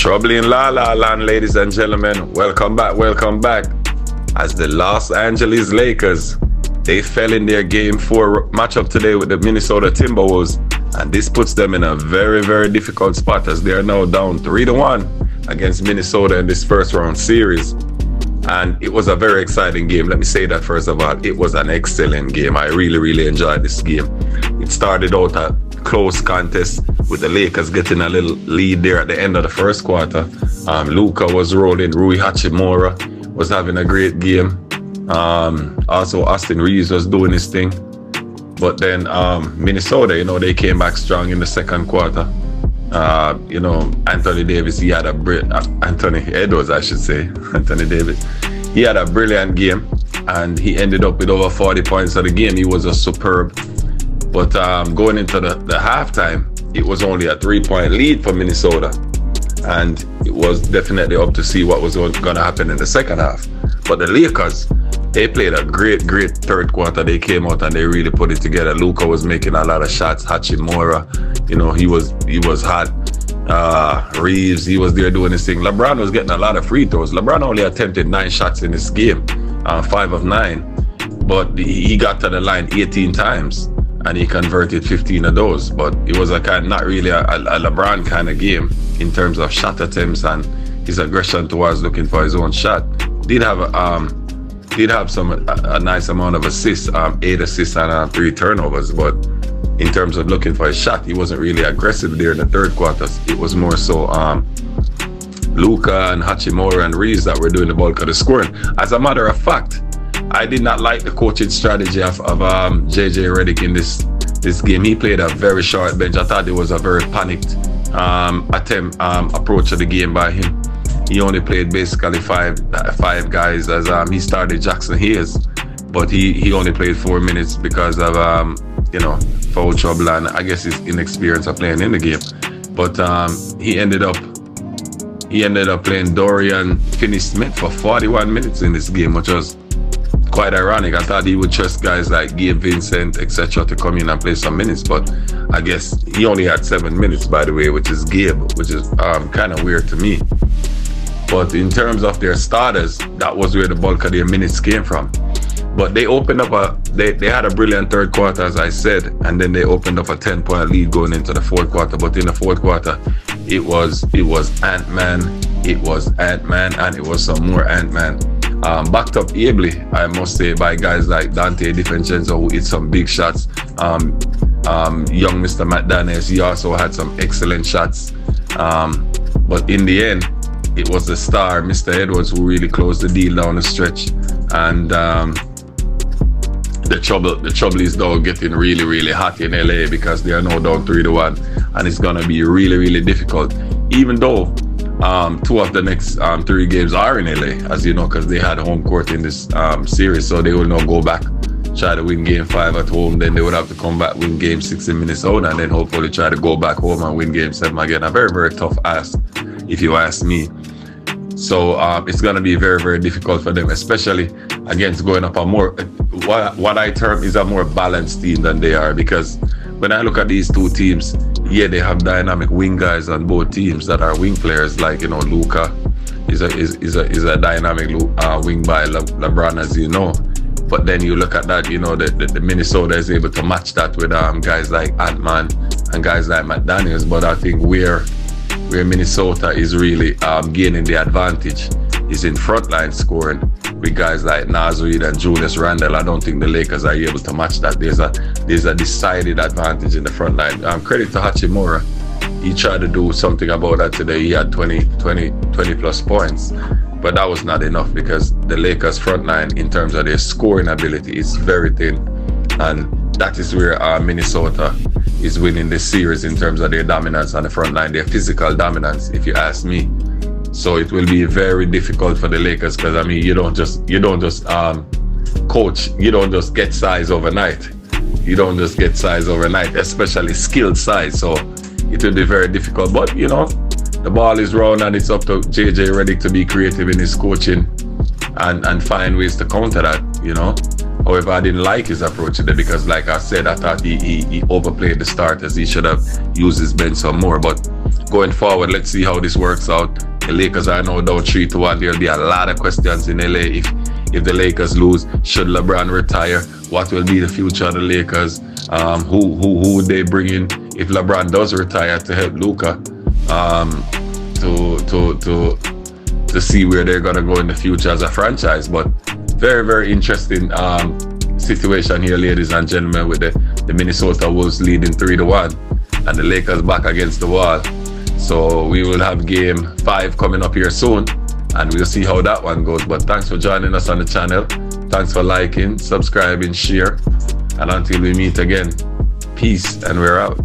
Trouble in La La Land, ladies and gentlemen. Welcome back. As the Los Angeles Lakers, they fell in their Game 4 matchup today with the Minnesota Timberwolves, and this puts them in a very, very difficult spot as they are now down 3-1 against Minnesota in this first round series. And it was a very exciting game. Let me say that first of all. It was an excellent game. I really, really enjoyed this game. It started out a close contest with the Lakers getting a little lead there at the end of the first quarter. Luka was rolling. Rui Hachimura was having a great game. Also, Austin Reeves was doing his thing. But then Minnesota, they came back strong in the second quarter. Anthony Davis, Anthony Edwards, I should say. Anthony Davis. He had a brilliant game, and he ended up with over 40 points of the game. He was a superb. But going into the halftime, it was only a 3-point lead for Minnesota. And it was definitely up to see what was going to happen in the second half. But the Lakers, they played a great third quarter. They came out and they really put it together. Luka was making a lot of shots. Hachimura, he was hot. Reeves, he was there doing his thing. LeBron was getting a lot of free throws. LeBron only attempted 9 shots in this game, 5 of 9. But he got to the line 18 times. And he converted 15 of those, but it was not really a LeBron kind of game in terms of shot attempts and his aggression towards looking for his own shot. Did have a nice amount of assists, 8 assists and 3 turnovers, but in terms of looking for his shot, he wasn't really aggressive there in the third quarter. It was more so Luka and Hachimura and Reeves that were doing the bulk of the scoring. As a matter of fact, I did not like the coaching strategy of JJ Redick in this game. He played a very short bench. I thought it was a very panicked approach to the game by him. He only played basically five guys as he started Jackson Hayes, but he only played 4 minutes because of foul trouble and I guess his inexperience of playing in the game. But he ended up playing Dorian Finney-Smith for 41 minutes in this game, which was quite ironic. I thought he would trust guys like Gabe Vincent, etc. to come in and play some minutes, but I guess he only had 7 minutes, by the way, which is Gabe, which is kind of weird to me. But in terms of their starters, that was where the bulk of their minutes came from. But they opened up they had a brilliant third quarter, as I said, and then they opened up a 10-point lead going into the fourth quarter. But in the fourth quarter, it was Ant-Man, and it was some more Ant-Man. Backed up ably, I must say, by guys like Dante DiVincenzo, who hit some big shots. Young Mr. McDaniels, he also had some excellent shots. But in the end, it was the star, Mr. Edwards, who really closed the deal down the stretch. And the trouble is now getting really, really hot in LA because they are now down 3-1, and it's gonna be really, really difficult. Even though 2 of the next 3 games are in LA, as you know, because they had home court in this series, so they will now go back, try to win Game 5 at home, then they would have to come back, win Game 6 in Minnesota, and then hopefully try to go back home and win Game 7 again. A very, very tough ask, if you ask me. So it's going to be very, very difficult for them, especially against going up a more, what I term is a more balanced team than they are, because when I look at these 2 teams, yeah, they have dynamic wing guys on both teams that are wing players, like Luka is a dynamic wing by LeBron, as you know. But then you look at that, the Minnesota is able to match that with guys like Ant-Man and guys like McDaniels. But I think where Minnesota is really gaining the advantage is in frontline scoring with guys like Naz Reid and Julius Randle. I don't think the Lakers are able to match that. There's a decided advantage in the front line. Credit to Hachimura. He tried to do something about that today. He had 20 plus points. But that was not enough because the Lakers front line, in terms of their scoring ability, is very thin. And that is where Minnesota is winning this series in terms of their dominance on the front line, their physical dominance, if you ask me. So it will be very difficult for the Lakers because you don't just coach. You don't just get size overnight. Especially skilled size. So it will be very difficult. But the ball is round and it's up to JJ Redick to be creative in his coaching and find ways to counter that. However, I didn't like his approach today because, like I said, I thought he overplayed the starters. He should have used his bench some more. But going forward, let's see how this works out. The Lakers are now down 3-1. There'll be a lot of questions in LA if the Lakers lose. Should LeBron retire? What will be the future of the Lakers? Who would they bring in if LeBron does retire to help Luka? To see where they're gonna go in the future as a franchise. But very, very interesting situation here, ladies and gentlemen, with the Minnesota Wolves leading 3-1 and the Lakers back against the wall. So we will have game 5 coming up here soon, and we'll see how that one goes. But thanks for joining us on the channel. Thanks for liking, subscribing, share, and until we meet again, peace, and we're out.